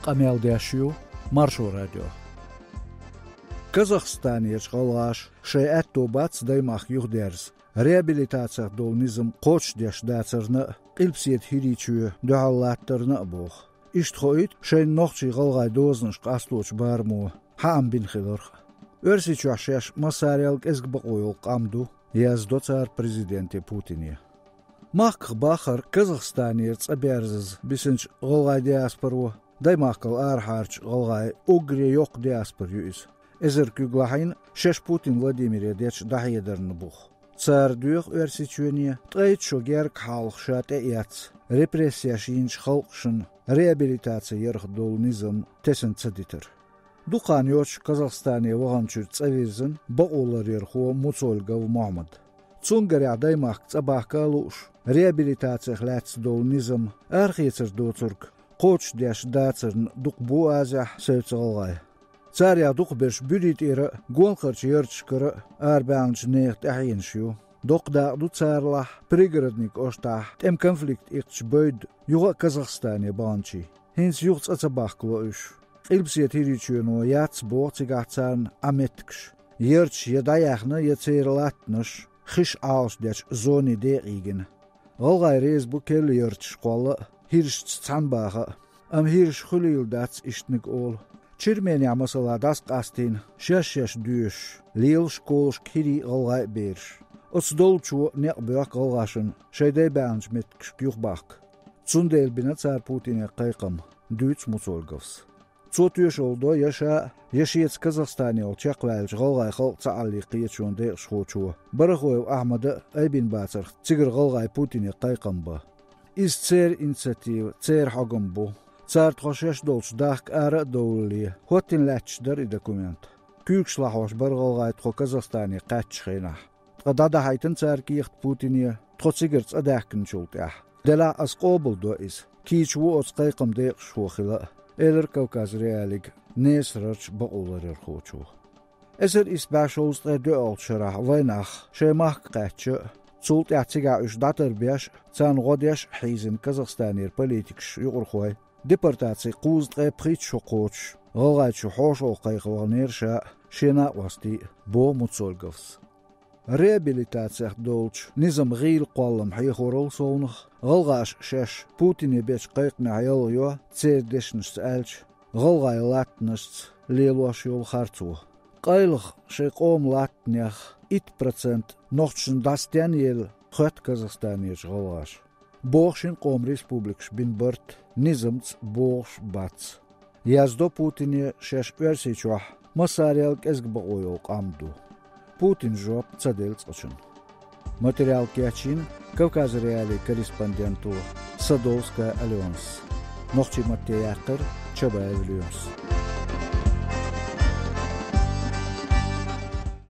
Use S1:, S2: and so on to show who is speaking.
S1: Qamaldashiyu Marşo Radio. Казахстане шгалаш шеэтто бац даймах юхдерс. Реабилитация долнизм коч деш дацерна илпсиет хиричу духаллаттарна бох. Иштхоит шейн нохчи галгай дознш qaslooch барму хаам бин хилор. Өрсичу ашеш масариалк эсгбaqoyol qamdu яздо цар президенте Путине. Мах бахар Казахстане цаберз бисенч галгай диаспору даймахкал архарч галгай угре yok диаспор юис. Эзеркюглахайн шеш Путин Владимир Деч дахедерн бух. Цар дюх өрсичуне тайт шогер халх шате яц. Репрессия шинч халкшин реабилитация ерх долнизм тесен цадитер. Дукан yoch Казахстане ваганчур цавизен баолар ерху муцольгав Мухаммад. Цунгаря даймах цабахкалуш реабилитация хлац долнизм архицер доцурк коч деш дацерн дукбу азах сөцгалгай. Царя дух берш бюрит ира гонкарч ерчкара арбанч нехт ахиншю. Докда ду царлах пригородник оштах тем конфликт ихч бөйд юга Казахстане банчи. Хинс югц ацабахкло уш. Илпсиет хиричуно яц боцигацан аметкш. Ерч ядаяхна яцерлатныш хиш аус деч зони дериген. Олгай рез бу кел ерч школа хирш цанбаха. Am hirsch khulil dats istnik ol. Çirmenya masala das qastin şeş düş lil şkolş kiri olay bir. Osdolçu ne bırak olğaşın şeyde banç mit kşkyuxbak. Tsundel binatsar Putin'e qayqam düç musolgovs. Çotüş oldu yaşayets Kazakstani olçaqvalj olğay xalqça alliqiyçunde şoçu. Barxoyev Ahmada Aybin Batsar tigir olğay Putin'e qayqamba. İstser inisiativ tser hagam bu. Цар тхошеш долч дах ара доули хотин лачдер и документ. Кюкшлахош баргалгайт хо Казахстане qatchkhina. Qadada haytin цар киихт Путине тхоцигерц адахкин чултах. Дела асқобулдо is. Кичву оцқайқам деқ шухила. Элер Кавказ реалиг несрч бауларер хочу. Эсер испашолст дöolchara вайнах шемах qatch. Цулт ятига уш датер цан годеш хизин Казахстанер политикш югурхой. Депортация қуздғай прит шоқоч, ғалғайчу хош оқайғылғанерша шена васти бо муцольговс. Реабилитация долч низам ғил қалым хайхорол соунық, ғалғаш шеш Путине беч қайқны айыл йо цердешніш әлч, ғалғай латныш лелуаш йол харцу. Қайлық шеқом латнях 1% ноқчын дастян ел қөт Казахстанеш ғалғаш. Бохшин Ком Республикш бин бърт низамц бохш бац. Яздо Путине шеш версичуах масариал кезгбаойол амду. Путин жоп цаделц очын. Материал кячин Кавказ реали корреспонденту Садовская Альянс. Нохчи Матеякыр Чабаев Люмс.